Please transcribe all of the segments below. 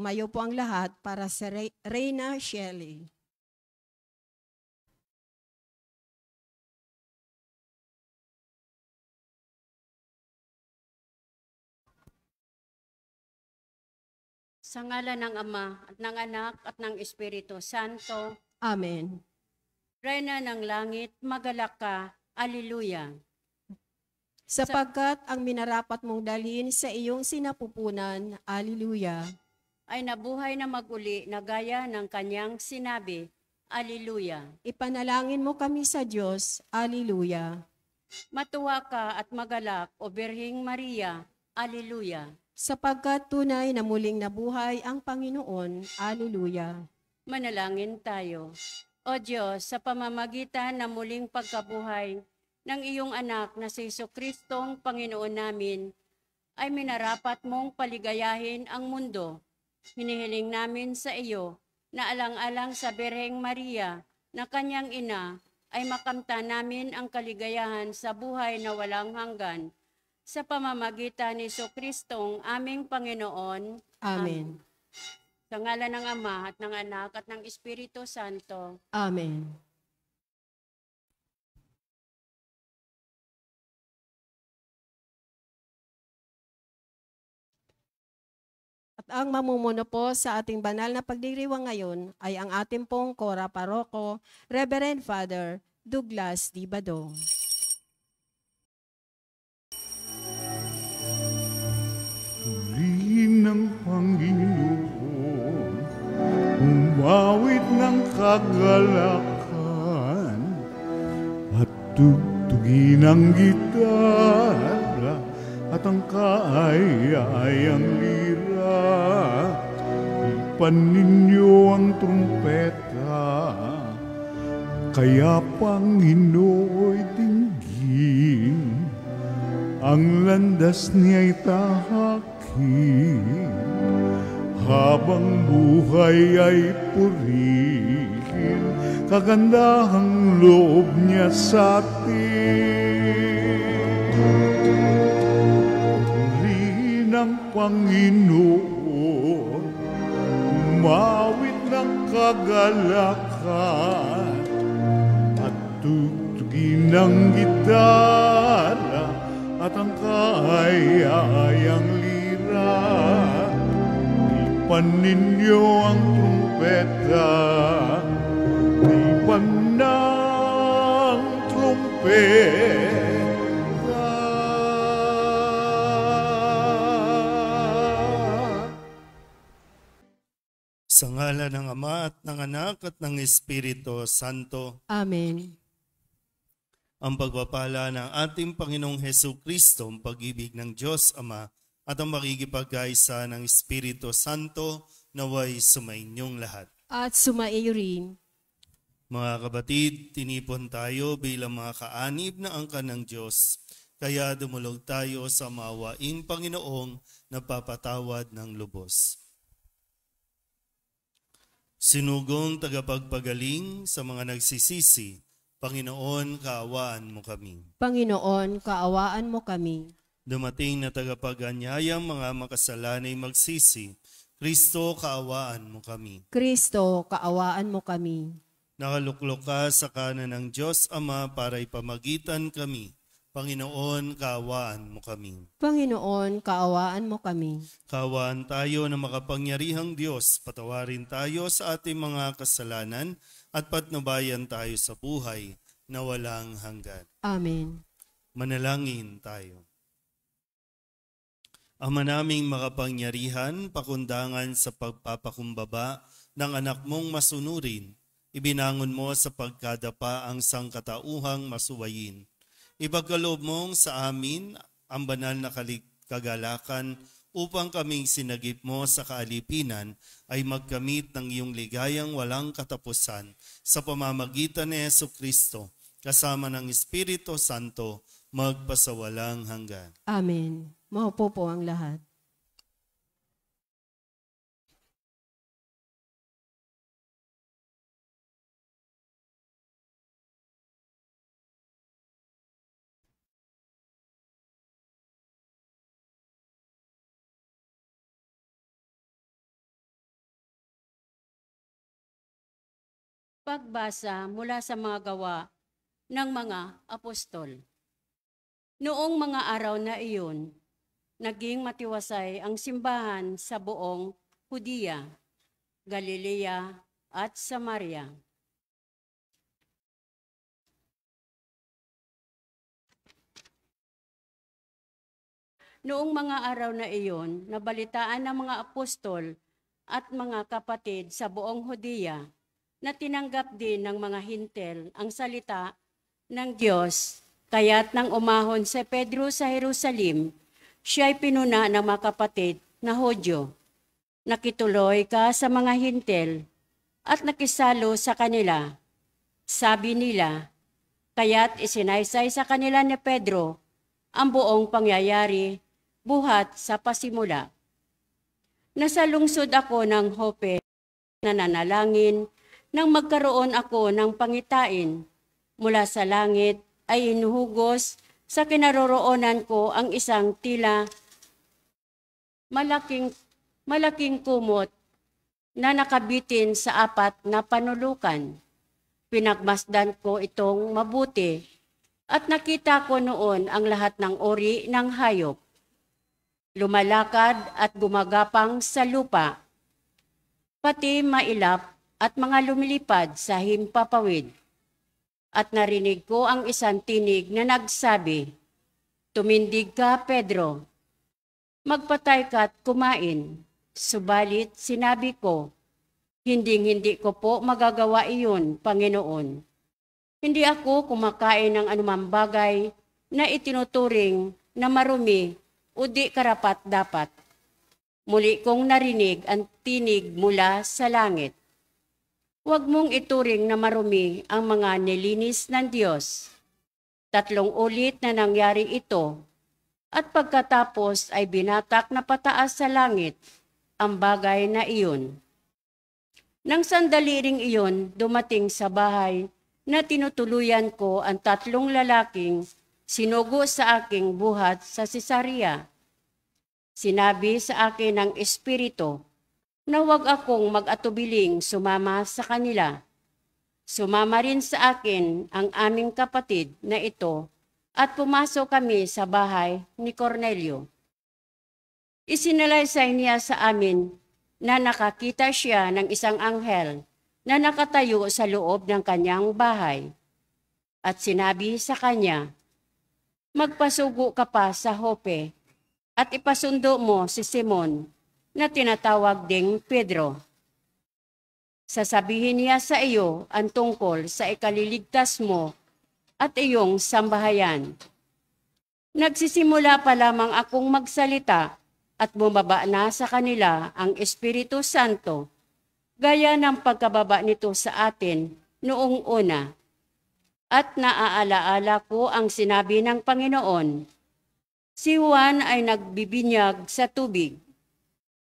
Tumayo po ang lahat para sa Reyna Shelley. Sa ngalan ng Ama at ng Anak at ng Espiritu Santo. Amen. Reyna ng langit, magalak ka. Alleluia. Sapagkat ang minarapat mong dalhin sa iyong sinapupunan, Alleluia, ay nabuhay na maguli na gaya ng kanyang sinabi. Alleluia. ipanalangin mo kami sa Diyos, Alleluia. Matuwa ka at magalak, O Birheng Maria. Alleluia. Sapagkat tunay na muling nabuhay ang Panginoon, Alleluia. Manalangin tayo. O Diyos, sa pamamagitan ng muling pagkabuhay ng iyong anak na si Jesucristong Panginoon namin, ay minarapat mong paligayahin ang mundo. Hinihiling namin sa iyo na alang-alang sa Birheng Maria na kanyang ina ay makamta namin ang kaligayahan sa buhay na walang hanggan. Sa pamamagitan ni Jesucristong aming Panginoon. Amen. Sa ngalan ng Ama at ng Anak at ng Espiritu Santo. Amen. At ang mamumuno po sa ating banal na pagdiriwang ngayon ay ang ating pong Kora Paroko, Reverend Father Douglas D. Badong. Purihin ng Panginoon, umawit ng kagalakan, at tugtugin ang gitara at ang kaaya-ayang lira. Ipan ninyo ang trumpeta, kaya Panginooy dinggin. Ang landas niya'y tahakin, habang buhay ay purihin, kagandahang loob niya sa atin. Purihin ang Panginoon, umawit ng kagalakan, at tugtugin ang gitara at ang kaaya-ayang lira. Ipan ninyo ang trumpeta, ipan ng trumpeta. Sa ngalan ng Ama at ng Anak at ng Espiritu Santo. Amen. Ang pagpapala ng ating Panginoong Hesukristo, ang pag-ibig ng Diyos Ama, at ang makikipagkaisa ng Espiritu Santo naway sumainyong lahat. At sumaiyo rin. Mga kapatid, tinipon tayo bilang mga kaanib na angkan ng Diyos, kaya dumulog tayo sa maawaing Panginoong napapatawad ng lubos. Sinugong tagapagpagaling sa mga nagsisisi, Panginoon, kaawaan mo kami. Panginoon, kaawaan mo kami. Dumating na tagapag-anyayang mga makasalanay magsisi, Kristo, kaawaan mo kami. Kristo, kaawaan mo kami. Nakaluklok ka sa kanan ng Diyos Ama para ipamagitan kami. Panginoon, kaawaan mo kami. Panginoon, kaawaan mo kami. Kaawaan tayo na makapangyarihang Diyos, patawarin tayo sa ating mga kasalanan at patnubayan tayo sa buhay na walang hanggan. Amen. Manalangin tayo. Ama naming makapangyarihan, pakundangan sa pagpapakumbaba ng anak mong masunurin, ibinangon mo sa pagkadapa ang sangkatauhang masuwayin. Ipagkaloob mong sa amin ang banal na kagalakan upang kaming sinagip mo sa kaalipinan ay magkamit ng iyong ligayang walang katapusan sa pamamagitan ni Jesucristo, kasama ng Espiritu Santo, magpasawalang hanggan. Amen. Maupo po ang lahat. Pagbasa mula sa mga gawa ng mga apostol. Noong mga araw na iyon, naging matiwasay ang simbahan sa buong Hudiya, Galilea at Samaria. Noong mga araw na iyon, nabalitaan ng mga apostol at mga kapatid sa buong Hudiya na tinanggap din ng mga Hintil ang salita ng Diyos. Kaya't nang umahon si Pedro sa Jerusalem, siya'y pinuna ng mga kapatid na Hudyo. Nakituloy ka sa mga Hintil at nakisalo sa kanila. Sabi nila, kaya't isinaysay sa kanila ni Pedro ang buong pangyayari buhat sa pasimula. Nasa lungsod ako ng Joppe, nananalangin nang magkaroon ako ng pangitain. Mula sa langit ay inuhugos sa kinaroroonan ko ang isang tila malaking kumot na nakabitin sa 4 na panulukan. Pinagmasdan ko itong mabuti at nakita ko noon ang lahat ng uri ng hayop. Lumalakad at gumagapang sa lupa, pati mailap at mga lumilipad sa himpapawid. At narinig ko ang isang tinig na nagsabi, "Tumindig ka, Pedro. Magpatay ka at kumain." Subalit sinabi ko, Hindi ko po magagawa iyon, Panginoon. Hindi ako kumakain ng anumang bagay na itinuturing na marumi o di karapat-dapat. Muli kong narinig ang tinig mula sa langit. Huwag mong ituring na marumi ang mga nilinis ng Diyos. 3 ulit na nangyari ito, at pagkatapos ay binatak na pataas sa langit ang bagay na iyon. Nang sandali ring iyon, dumating sa bahay na tinutuluyan ko ang 3 lalaking sinugo sa aking buhat sa Cesarea. Sinabi sa akin ng Espiritu na huwag akong mag-atubiling sumama sa kanila. Sumama rin sa akin ang aming kapatid na ito at pumasok kami sa bahay ni Cornelio. Isinalaysay niya sa amin na nakakita siya ng isang anghel na nakatayo sa loob ng kanyang bahay. At sinabi sa kanya, "Magpasugo ka pa sa Joppe at ipasundo mo si Simon na tinatawag ding Pedro. Sasabihin niya sa iyo ang tungkol sa ikaliligtas mo at iyong sambahayan." Nagsisimula pa lamang akong magsalita at bumaba na sa kanila ang Espiritu Santo, gaya ng pagkababa nito sa atin noong una. At naaalaala ko ang sinabi ng Panginoon, "Si Juan ay nagbibinyag sa tubig,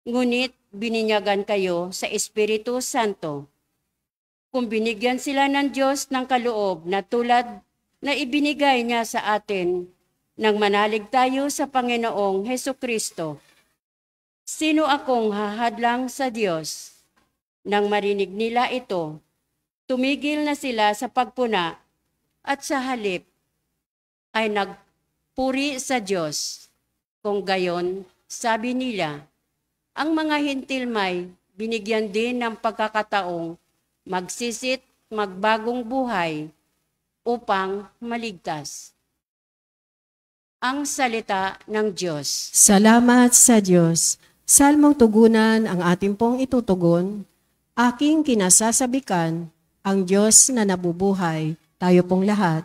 ngunit bininyagan kayo sa Espiritu Santo." Kung binigyan sila ng Diyos ng kaloob na tulad na ibinigay niya sa atin nang manalig tayo sa Panginoong Hesukristo, sino akong hahadlang sa Diyos? Nang marinig nila ito, tumigil na sila sa pagpuna at sa halip ay nagpuri sa Diyos. Kung gayon, sabi nila, ang mga Hintil may binigyan din ng pagkakataong magsisit, magbagong buhay upang maligtas. Ang salita ng Diyos. Salamat sa Diyos. Salmong tugunan ang ating pong itutugon. Aking kinasasabikan ang Diyos na nabubuhay, tayo pong lahat.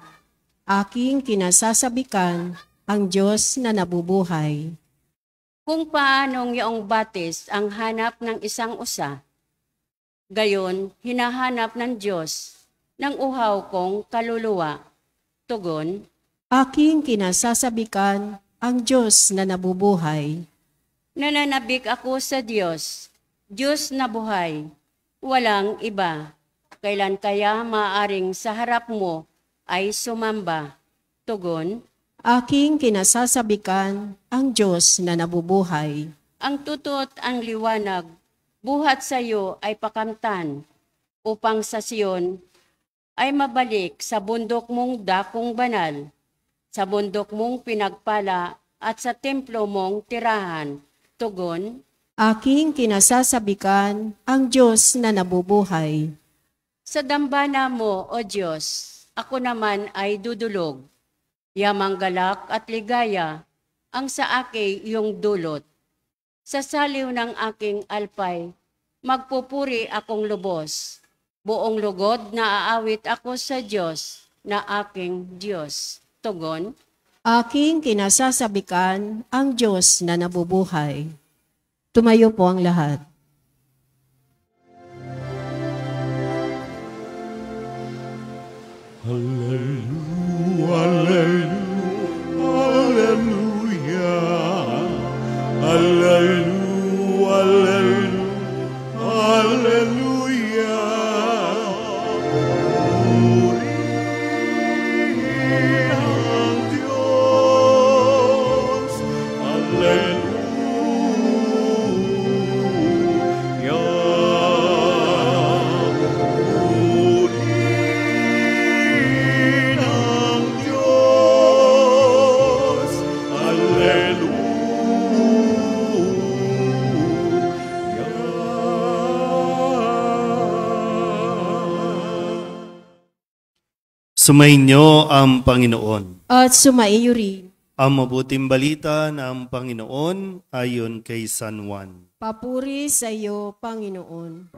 Aking kinasasabikan ang Diyos na nabubuhay. Kung paanong yaong batis ang hanap ng isang usa, gayon hinahanap ng Diyos ng uhaw kong kaluluwa. Tugon, Aking kinasasabikan ang Diyos na nabubuhay. nananabik ako sa Diyos, Diyos na buhay, walang iba. Kailan kaya maaring sa harap mo ay sumamba? Tugon, Aking kinasasabikan ang Diyos na nabubuhay. ang tutot ang liwanag, buhat sa iyo ay pakamtan, upang sa Siyon ay mabalik sa bundok mong dakong banal, sa bundok mong pinagpala at sa templo mong tirahan. Tugon, Aking kinasasabikan ang Diyos na nabubuhay. sa dambana mo, O Diyos, ako naman ay dudulog. Yamang galak at ligaya ang sa aking iyong dulot. Sa saliw ng aking alpay, magpupuri akong lubos. Buong lugod na aawit ako sa Diyos na aking Diyos. Tugon, Aking kinasasabikan ang Diyos na nabubuhay. Tumayo po ang lahat. Hallelujah, hallelujah, hallelujah, hallelujah. Purihin ang Diyos, hallelujah. Purihin ang Diyos, hallelujah. Sumainyo ang Panginoon. At sumaiyo rin. Ang mabuting balita ng Panginoon ayon kay San Juan. Papuri sa iyo, Panginoon.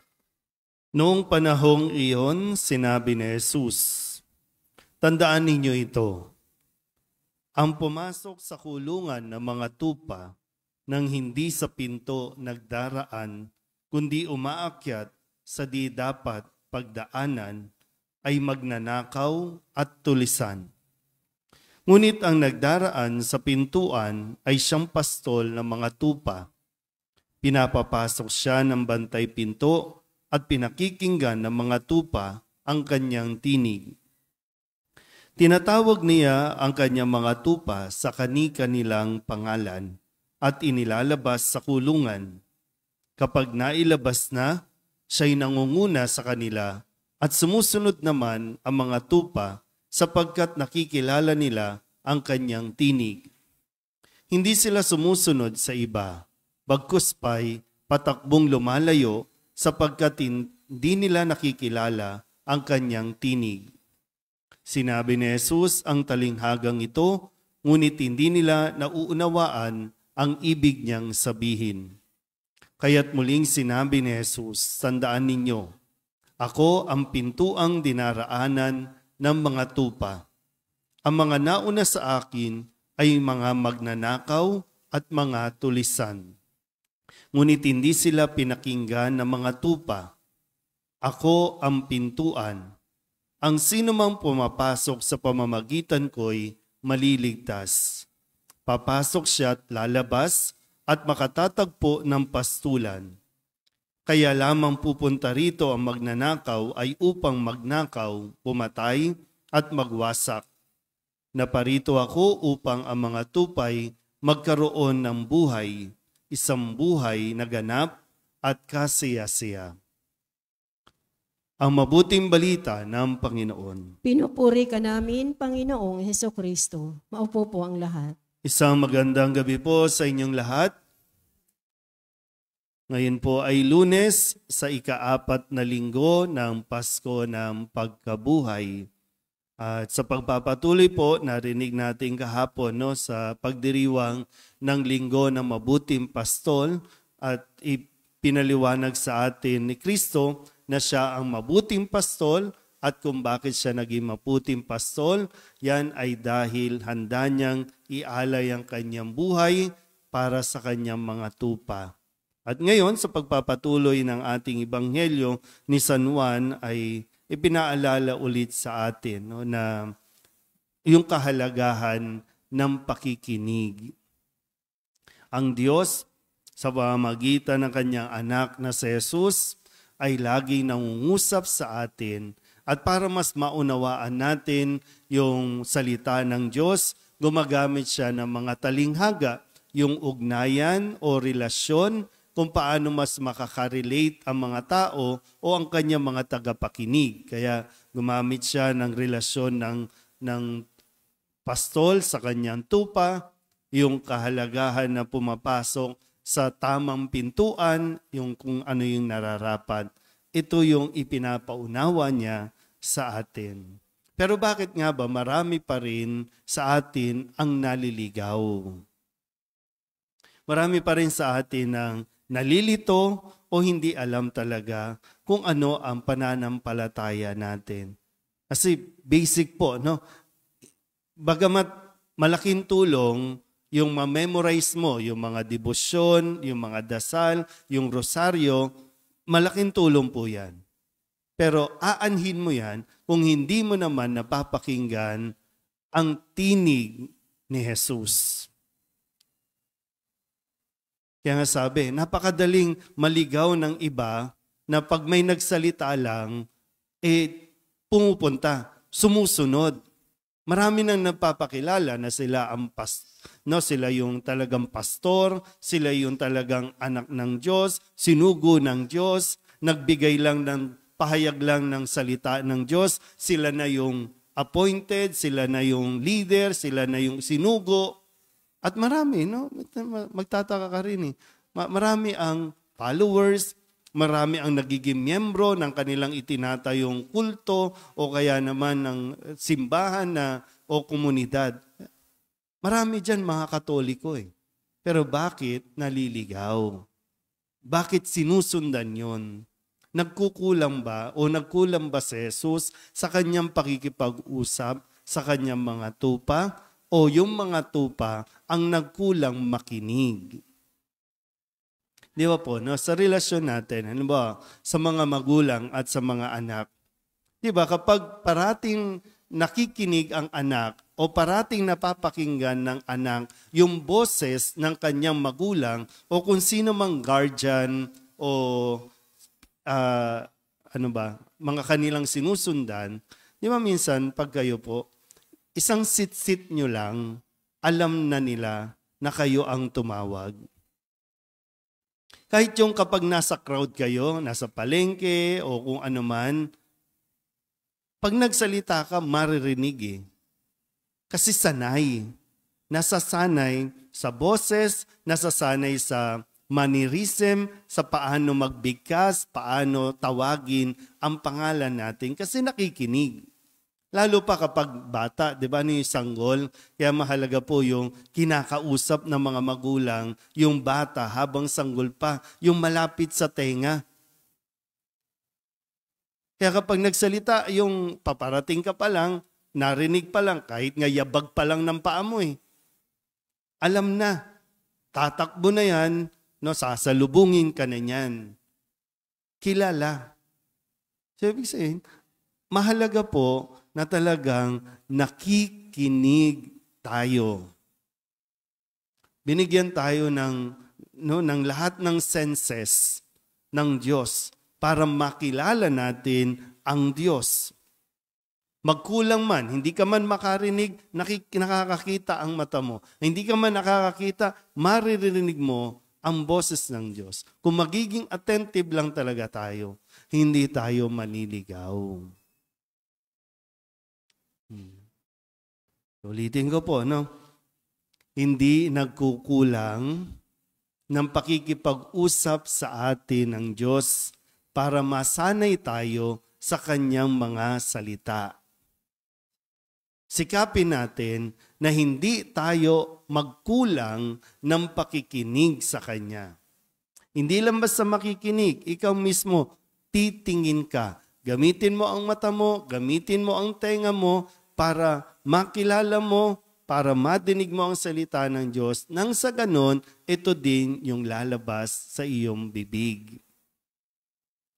Noong panahong iyon, sinabi ni Jesus, tandaan ninyo ito, ang pumasok sa kulungan ng mga tupa nang hindi sa pinto nagdaraan, kundi umaakyat sa di dapat pagdaanan, ay magnanakaw at tulisan. Ngunit ang nagdaraan sa pintuan ay siyang pastol ng mga tupa. Pinapapasok siya ng bantay pinto at pinakikinggan ng mga tupa ang kanyang tinig. Tinatawag niya ang kanyang mga tupa sa kani-kanilang pangalan at inilalabas sa kulungan. Kapag nailabas na, siya'y nangunguna sa kanila at sumusunod naman ang mga tupa sapagkat nakikilala nila ang kanyang tinig. Hindi sila sumusunod sa iba, bagkus pa'y patakbong lumalayo sapagkat hindi nila nakikilala ang kanyang tinig. Sinabi ni Jesus ang talinghagang ito, ngunit hindi nila nauunawaan ang ibig niyang sabihin. Kaya't muling sinabi ni Jesus, tandaan ninyo, ako ang pintuang dinaraanan ng mga tupa. Ang mga nauna sa akin ay mga magnanakaw at mga tulisan. Ngunit hindi sila pinakinggan ng mga tupa. Ako ang pintuan. Ang sinumang pumapasok sa pamamagitan ko'y maliligtas. Papasok siya at lalabas at makatatagpo ng pastulan. Kaya lamang pupunta rito ang magnanakaw ay upang magnakaw, pumatay at magwasak. Naparito ako upang ang mga tupay magkaroon ng buhay, isang buhay na ganap at kasiyasiya. Ang mabuting balita ng Panginoon. Pinupuri ka namin, Panginoong Hesukristo. Maupo po ang lahat. Isang magandang gabi po sa inyong lahat. Ngayon po ay Lunes sa ika-4 na linggo ng Pasko ng Pagkabuhay. At sa pagpapatuloy po, narinig natin kahapon sa pagdiriwang ng linggo ng mabuting pastol at ipinaliwanag sa atin ni Kristo na siya ang mabuting pastol at kung bakit siya naging mabuting pastol, yan ay dahil handa niyang ialay ang kanyang buhay para sa kanyang mga tupa. At ngayon, sa pagpapatuloy ng ating Ebanghelyo ni San Juan ay ipinaalala ulit sa atin na yung kahalagahan ng pakikinig. Ang Diyos, sa pamamagitan ng kanyang anak na si Jesus, ay laging nangungusap sa atin. At para mas maunawaan natin yung salita ng Diyos, gumagamit siya ng mga talinghaga, yung ugnayan o relasyon kung paano mas makaka-relate ang mga tao o ang kanyang mga tagapakinig. Kaya gumamit siya ng relasyon ng pastol sa kanyang tupa, yung kahalagahan na pumapasok sa tamang pintuan, yung kung ano yung nararapat. Ito yung ipinapaunawa niya sa atin. Pero bakit nga ba marami pa rin sa atin ang naliligaw? Marami pa rin sa atin ang nalilito o hindi alam talaga kung ano ang pananampalataya natin. Kasi basic po, no? Bagamat malaking tulong yung ma-memorize mo, yung mga debosyon, yung mga dasal, yung rosaryo, malaking tulong po yan. Pero aanhin mo yan kung hindi mo naman napapakinggan ang tinig ni Jesus. Kaya nga sabi, napakadaling maligaw ng iba na pag may nagsalita lang, pumupunta, sumusunod. Marami nang nagpapakilala na sila sila yung talagang pastor, sila yung talagang anak ng Diyos, sinugo ng Diyos, nagbigay lang ng pahayag lang ng salita ng Diyos, sila na yung appointed, sila na yung leader, sila na yung sinugo. At marami, no? Magtataka ka rin eh. Marami ang followers, marami ang nagiging miyembro ng kanilang itinatayong kulto o kaya naman ng simbahan o komunidad. Marami dyan mga Katoliko eh. Pero bakit naliligaw? Bakit sinusundan yon? Nagkukulang ba o nagkulang ba si Jesus sa kanyang pakikipag-usap sa kanyang mga tupa? O yung mga tupa ang nagkulang makinig. Di ba po, no? Sa relasyon natin, ano ba, sa mga magulang at sa mga anak, di ba, kapag parating nakikinig ang anak o parating napapakinggan ng anak yung boses ng kanyang magulang o kung sino mang guardian o mga kanilang sinusundan, di ba minsan pag kayo po, isang sit-sit nyo lang, alam na nila na kayo ang tumawag. Kahit yung kapag nasa crowd kayo, nasa palengke o kung ano man, pag nagsalita ka, maririnig eh. Kasi sanay. Nasasanay sa boses, nasasanay sa mannerism, sa paano magbigkas, paano tawagin ang pangalan natin kasi nakikinig. Lalo pa kapag bata, di ba, yung sanggol, kaya mahalaga po yung kinakausap ng mga magulang, yung bata habang sanggol pa, yung malapit sa tenga. Kaya kapag nagsalita, yung paparating ka pa lang, narinig pa lang, kahit nga yabag pa lang ng paa mo eh. Alam na, tatakbo na yan, no, sasalubungin ka na yan. Kilala. So, ibig sabihin, mahalaga po na talagang nakikinig tayo. Binigyan tayo ng lahat ng senses ng Diyos para makilala natin ang Diyos. Magkulang man, hindi ka man makarinig, nakakakita ang mata mo. Hindi ka man nakakakita, maririnig mo ang boses ng Diyos. Kung magiging attentive lang talaga tayo, hindi tayo maniligaw. Ulitin ko po, no? Hindi nagkukulang ng pakikipag-usap sa atin ng Diyos para masanay tayo sa kanyang mga salita. Sikapin natin na hindi tayo magkulang ng pakikinig sa Kanya. Hindi lang basta makikinig, ikaw mismo titingin ka. Gamitin mo ang mata mo, gamitin mo ang tenga mo para makilala mo, para madinig mo ang salita ng Diyos. Nang sa ganon, ito din yung lalabas sa iyong bibig.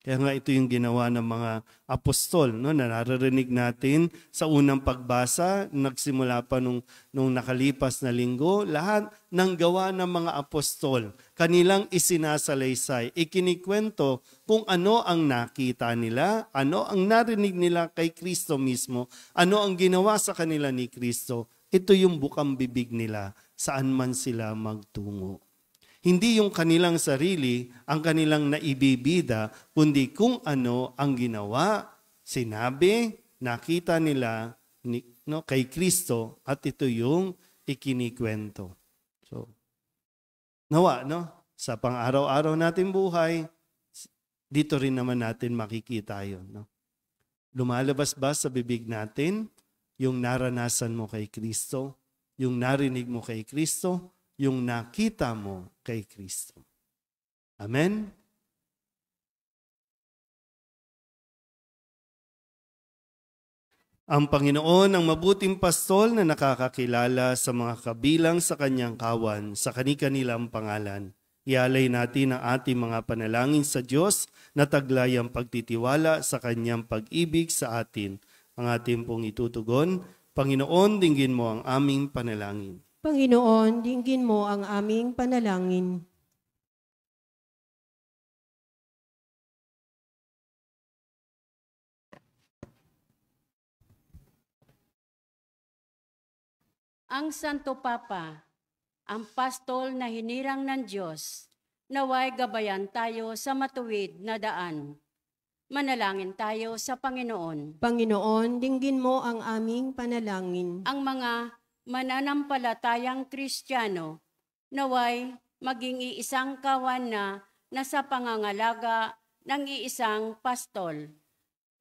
Kaya nga ito yung ginawa ng mga apostol, no? Na naririnig natin sa unang pagbasa, nagsimula pa nung nakalipas na linggo, lahat ng gawa ng mga apostol, kanilang isinasalaysay, ikinikwento kung ano ang nakita nila, ano ang narinig nila kay Kristo mismo, ano ang ginawa sa kanila ni Kristo. Ito yung bukang bibig nila, saan man sila magtungo. Hindi yung kanilang sarili ang kanilang naibibida, kundi kung ano ang ginawa, sinabi, nakita nila kay Kristo at ito yung ikinikwento. So, nawa, sa pang-araw-araw natin buhay, dito rin naman natin makikita yun. Lumalabas ba sa bibig natin yung naranasan mo kay Kristo, yung narinig mo kay Kristo, yung nakita mo kay Kristo? Amen? Ang Panginoon ang mabuting pastol na nakakakilala sa mga kabilang sa kanyang kawan sa kani-kanilang pangalan. Ialay natin ang ating mga panalangin sa Diyos na taglay ang pagtitiwala sa kanyang pag-ibig sa atin. Ang ating pong itutugon, Panginoon, dinggin mo ang aming panalangin. Panginoon, dinggin mo ang aming panalangin. Ang Santo Papa, ang pastol na hinirang ng Diyos, naway gabayan tayo sa matuwid na daan. Manalangin tayo sa Panginoon. Panginoon, dinggin mo ang aming panalangin. Ang mga mananampalatayang Kristiyano, naway maging iisang kawan na nasa pangangalaga ng iisang pastol.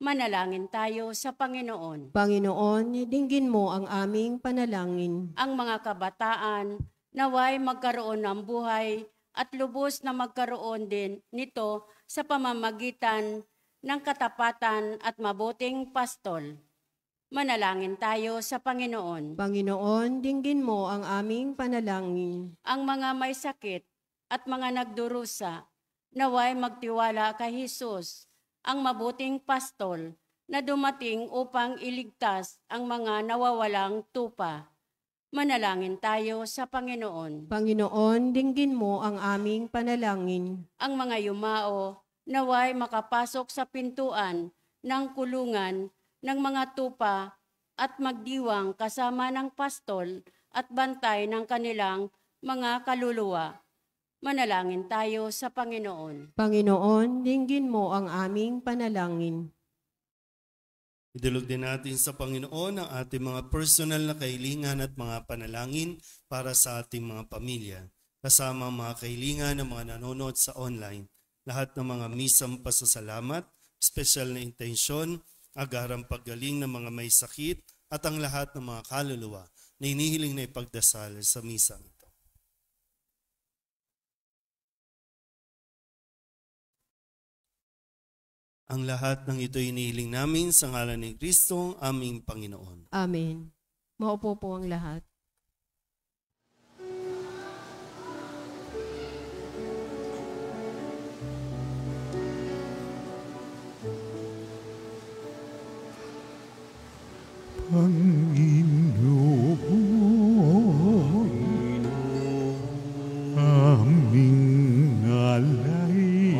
Manalangin tayo sa Panginoon. Panginoon, dinggin mo ang aming panalangin. Ang mga kabataan, naway magkaroon ng buhay at lubos na magkaroon din nito sa pamamagitan ng katapatan at mabuting pastol. Manalangin tayo sa Panginoon. Panginoon, dinggin mo ang aming panalangin. Ang mga may sakit at mga nagdurusa, naway magtiwala kay Jesus, ang mabuting pastol na dumating upang iligtas ang mga nawawalang tupa. Manalangin tayo sa Panginoon. Panginoon, dinggin mo ang aming panalangin. Ang mga yumao, naway makapasok sa pintuan ng kulungan ng mga tupa at magdiwang kasama ng pastol at bantay ng kanilang mga kaluluwa. Manalangin tayo sa Panginoon. Panginoon, dinggin mo ang aming panalangin. Idulog din natin sa Panginoon ang ating mga personal na kahilingan at mga panalangin para sa ating mga pamilya. Kasama ang mga kahilingan ng mga nanonood sa online. Lahat ng mga misang pasasalamat, special na intensyon, agarang paggaling ng mga may sakit, at ang lahat ng mga kaluluwa na hinihiling na ipagdasal sa misang ito. Ang lahat ng ito hinihiling namin sa ngalan ni Kristo, aming Panginoon. Amen. Maupo po ang lahat. Panginoon, aming alay,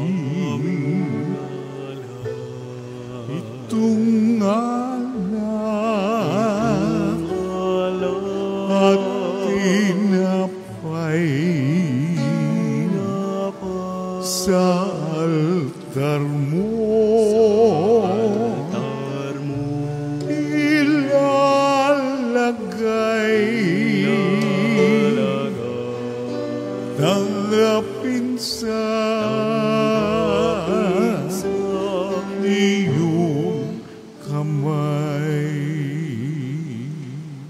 itong anak at tinapay sa altar mo. Tanggapin sa iyong kamay.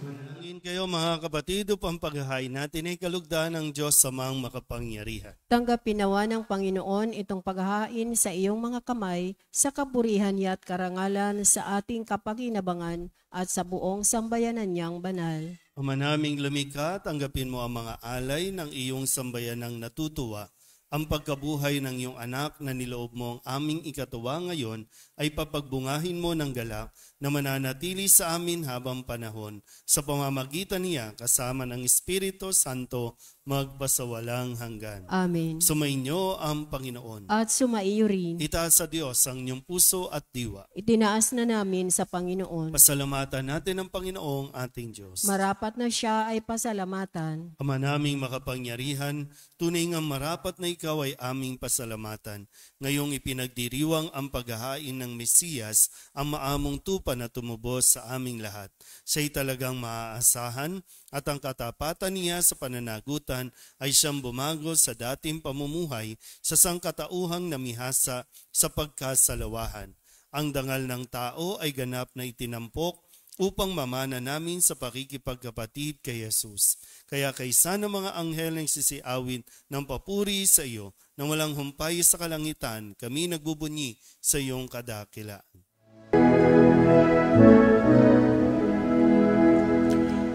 Manalangin kayo mga kapatid upang paghahain natin ay kalugdan ng Diyos samang makapangyarihan. Tanggapin nawa ng Panginoon itong paghahain sa iyong mga kamay sa kapurihan niya at karangalan sa ating kapakinabangan at sa buong sambayanan niyang banal. Ama naming lumikha, tanggapin mo ang mga alay ng iyong sambayanang natutuwa Ang pagkabuhay ng iyong anak na niloob mo ang aming ikatuwa ngayon ay papagbungahin mo ng galak na mananatili sa amin habang panahon. Sa pamamagitan niya kasama ng Espiritu Santo magpasawalang hanggan. Amen. Sumainyo ang Panginoon. At sumaiyo rin. Itaas sa Diyos ang inyong puso at diwa. Itinaas na namin sa Panginoon. Pasalamatan natin ang Panginoong ating Diyos. Marapat na siya ay pasalamatan. Ama naming makapangyarihan, tunay ngang marapat na ikaw ay aming pasalamatan. Ngayong ipinagdiriwang ang paghahain ng Mesiyas, ang maamong tupa na tumubos sa aming lahat. Siya'y talagang maaasahan at ang katapatan niya sa pananagutan ay siyang bumago sa dating pamumuhay sa sangkatauhang namihasa sa pagkasalawahan. Ang dangal ng tao ay ganap na itinampok upang mamana namin sa pakikipagkapatid kay Jesus. Kaya kaysa ng mga anghel ng sisiawin ng papuri sa iyo, nang walang humpay sa kalangitan, kami nagbubunyi sa iyong kadakilaan.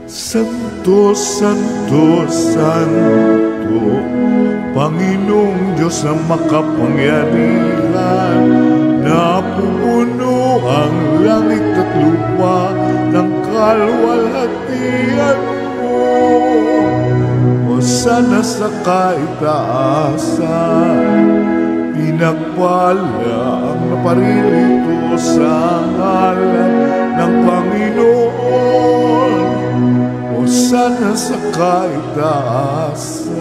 Santo, Santo, Santo, Panginoong Diyos ang makapangyarihan, napupuno ang langit at lupa ng kalwalhatian mo. Hosana sa kaitaasan, pinagpala ang naparirito sa ngalan ng Panginoon. Hosana sa kaitaasan.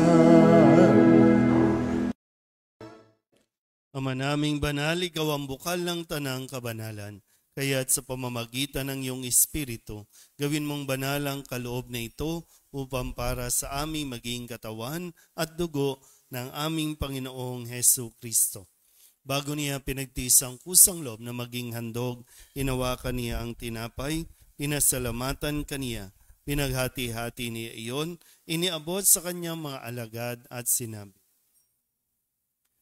Ama naming banal, ikaw ang bukal ng tanang kabanalan. Kaya't sa pamamagitan ng iyong Espiritu, gawin mong banal ang kaloob na ito upang para sa aming maging katawan at dugo ng aming Panginoong Hesu Kristo. Bago niya pinagtiis ang kusang loob na maging handog, hinawakan niya ang tinapay, pinasalamatan kaniya, pinaghati-hati niya iyon, iniabot sa kanyang mga alagad at sinabi,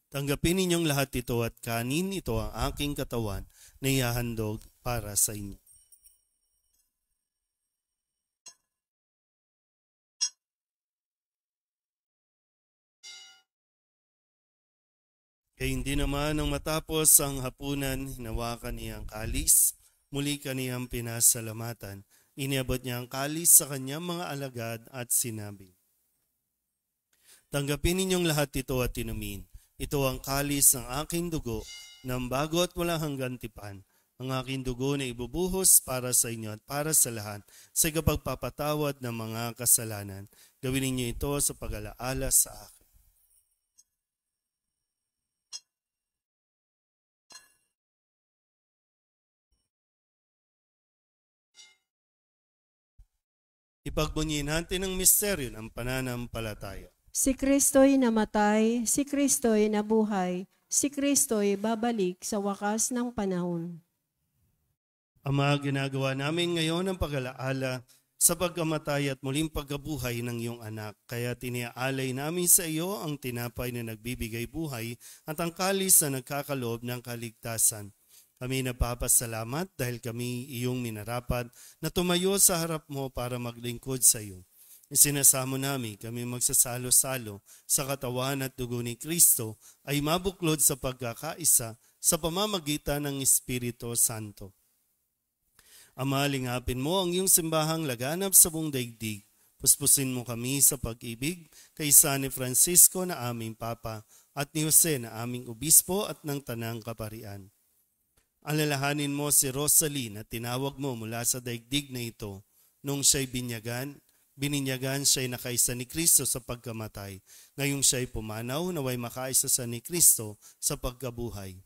tanggapin ninyong lahat ito at kanin, ito ang aking katawan na ihahandog para sa inyo. Kaya hindi naman nang matapos ang hapunan, hinawakan niya ang kalis, muli kaniyang pinasalamatan. Iniabot niya ang kalis sa kanyang mga alagad at sinabi, tanggapin ninyong lahat ito at inumin. Ito ang kalis ng aking dugo, ng bago at walang hanggang tipan. Ang aking dugo na ibubuhos para sa inyo at para sa lahat sa kapagpapatawad ng mga kasalanan. Gawin ninyo ito sa pag-alaala sa akin. Ipagbunyin natin ang misteryo ng pananampalataya. Si Kristo'y namatay, si Kristo'y nabuhay, si Kristo'y babalik sa wakas ng panahon. Ama, ginagawa namin ngayon ang pag-alaala sa pagkamatay at muling pagkabuhay ng iyong anak. Kaya tiniaalay namin sa iyo ang tinapay na nagbibigay buhay at ang kalis na nagkakaloob ng kaligtasan. Kami napapasalamat dahil kami iyong minarapat na tumayo sa harap mo para maglingkod sa iyo. Isinasamo namin kami magsasalo-salo sa katawan at dugo ni Kristo ay mabuklod sa pagkakaisa sa pamamagitan ng Espiritu Santo. Ama, lingapin mo ang iyong simbahang laganap sa buong daigdig. Puspusin mo kami sa pag-ibig kaysa ni Francisco na aming Papa at ni Jose na aming Obispo at ng Tanang Kaparian. Alalahanin mo si Rosalie na tinawag mo mula sa daigdig na ito. Nung siya'y bininyagan siya'y nakaisa ni Kristo sa pagkamatay. Ngayong siya'y pumanaw, naway makaisa sa ni Kristo sa pagkabuhay.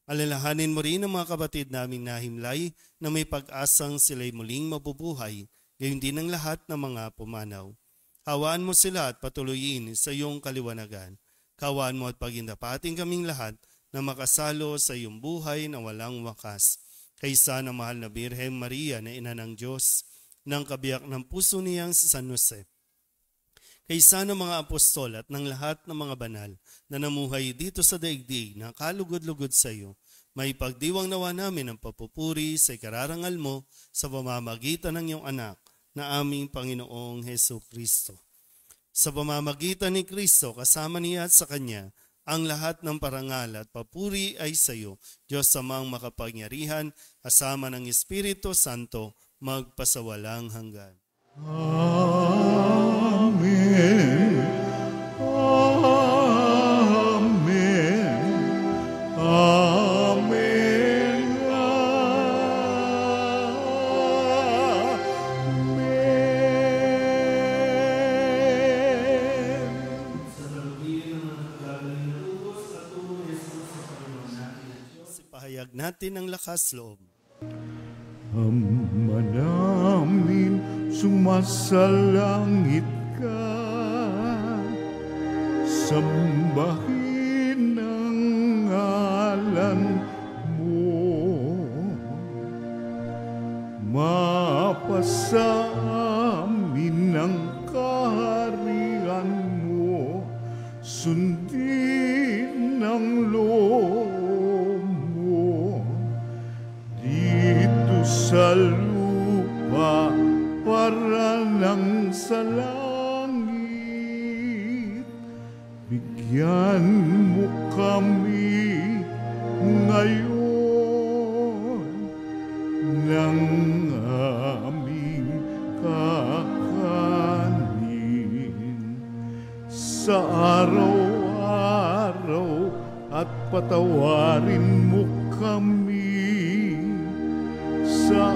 Alalahanin mo rin ang mga kapatid naming nahimlay na may pag-asang sila'y muling mabubuhay, gayon din ang lahat ng mga pumanaw. Hawaan mo sila at patuloyin sa iyong kaliwanagan. Kawaan mo at pagindapating kaming lahat na makasalo sa iyong buhay na walang wakas. Kaysa ng mahal na Birhen Maria na ina ng Diyos, ng kabiyak ng puso niyang si San Jose. Kaysa ng mga apostol at ng lahat ng mga banal na namuhay dito sa daigdig na kalugod-lugod sa iyo, may pagdiwang nawa namin ang papupuri sa ikararangal mo sa pamamagitan ng iyong anak na aming Panginoong Hesu Kristo. Sa pamamagitan ni Kristo, kasama niya at sa Kanya, Ang lahat ng parangal at papuri ay sa iyo, Diyos Amang makapangyarihan, kasama ng Espiritu Santo, magpasawalang hanggan. Amen. Amen. Amen. Pahayag natin ang lakas loob. Ama namin, sumasalangit ka, sambahin ang ngalan mo, mapasa amin ang kaharian mo, sundin ang loob mo, dito sa lupa para lang sa langit. Bigyan mo kami ngayon ng aming kakanin sa araw-araw, at patawarin mo kami sa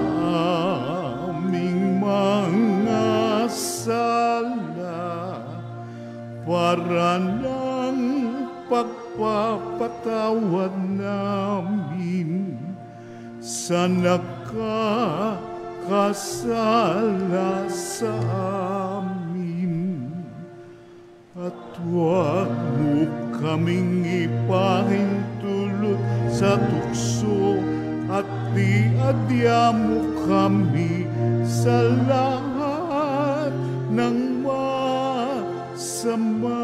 aming mga sala, para ng pagpapatawad namin sa nagkakasala sa amin. At huwag mo kaming ipahintulot sa tukso, at diadya mo kami sa lahat ng masama.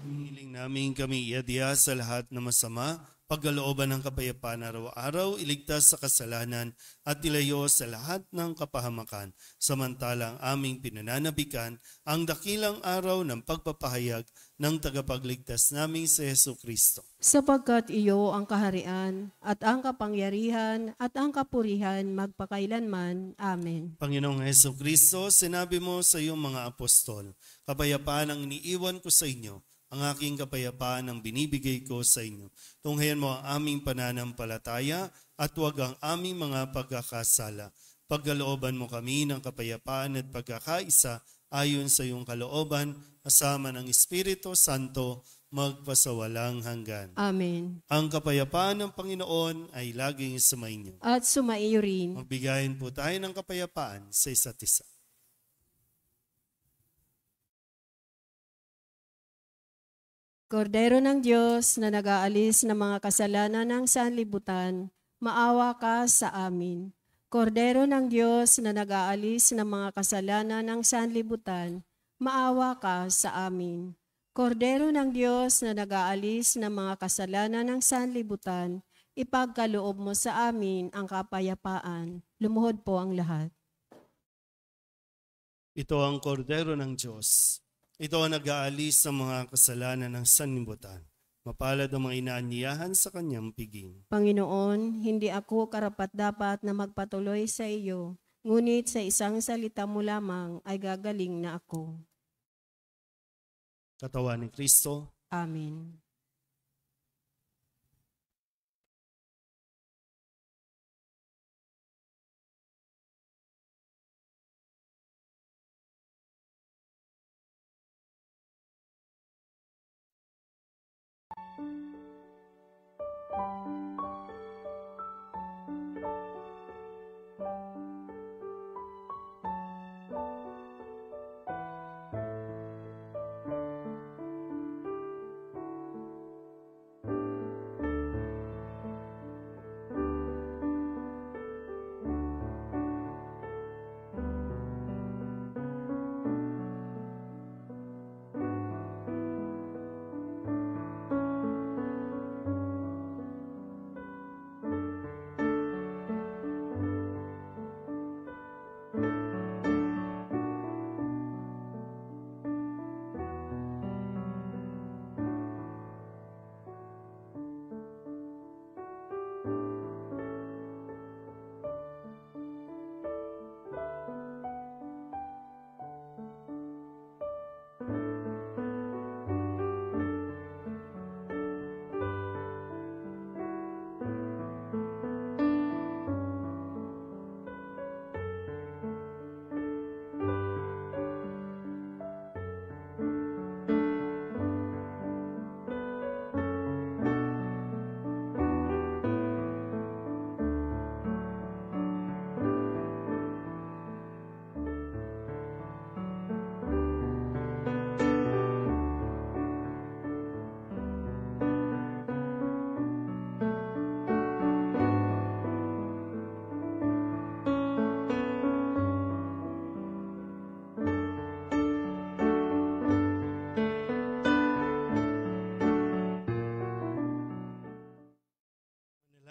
Hinihiling namin kami iadya sa lahat ng masama, pagkalooban ng kapayapaan araw-araw, iligtas sa kasalanan at ilayo sa lahat ng kapahamakan. Samantalang aming pinananabikan ang dakilang araw ng pagpapahayag ng tagapagligtas naming si Jesucristo. Sapagkat iyo ang kaharian at ang kapangyarihan at ang kapurihan magpakailanman. Amen. Panginoong Jesucristo, sinabi mo sa iyong mga apostol, kapayapaan ang iniiwan ko sa inyo, ang aking kapayapaan ang binibigay ko sa inyo. Tunghayan mo ang aming pananampalataya at huwag ang aming mga pagkakasala. Pagkalooban mo kami ng kapayapaan at pagkakaisa ayon sa iyong kalooban, kasama ng Espiritu Santo, magpasawalang hanggan. Amen. Ang kapayapaan ng Panginoon ay laging sumainyo. At sumaiyo rin. Magbigayin po tayo ng kapayapaan sa isa't isa. Kordero ng Diyos na nag-aalis ng mga kasalanan ng sanlibutan, maawa ka sa amin. Kordero ng Diyos na nag-aalis ng mga kasalanan ng sanlibutan, maawa ka sa amin. Kordero ng Diyos na nag-aalis ng mga kasalanan ng sanlibutan, ipagkaloob mo sa amin ang kapayapaan. Lumuhod po ang lahat. Ito ang kordero ng Diyos. Ito ang nag-aalis sa mga kasalanan ng sanlibutan. Mapalad ang mga inaanyayahan sa kanyang piging. Panginoon, hindi ako karapat-dapat na magpatuloy sa iyo, ngunit sa isang salita mo lamang ay gagaling na ako. Katawan ni Kristo. Amen.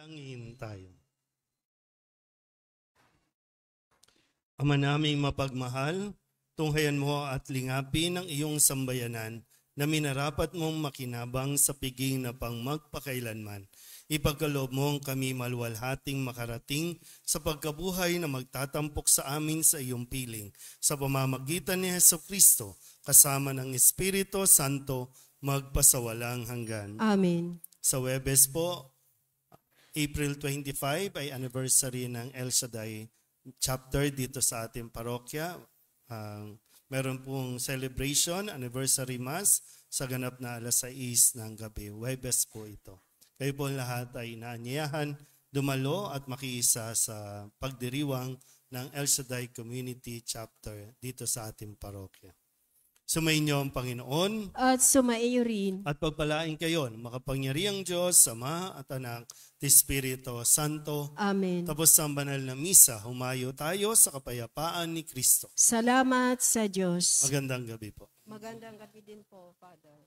Manalangin tayo. Ama naming mapagmahal, tunghayan mo at lingapin ang iyong sambayanan na minarapat mong makinabang sa piging na pang magpakailanman. Ipagkaloob mong kami maluwalhating makarating sa pagkabuhay na magtatampok sa amin sa iyong piling. Sa pamamagitan ni Jesucristo, kasama ng Espiritu Santo, magpasawalang hanggan. Amen. Sa Huwebes po, April 25 ay anniversary ng El Shaddai chapter dito sa ating parokya. Meron pong celebration, anniversary mass sa ganap na alas 6 ng gabi. Huwebes po ito. Kayo po lahat ay inaanyayahan dumalo at makiisa sa pagdiriwang ng El Shaddai Community Chapter dito sa ating parokya. Sumainyo ang Panginoon At sumaiyo rin. at pagpalain kayo ng makapangyarihang Diyos, Ama at Anak, at Espiritu Santo. Amen. Tapos ang banal na misa, humayo tayo sa kapayapaan ni Kristo. Salamat sa Diyos. Magandang gabi po. Magandang gabi din po, Father.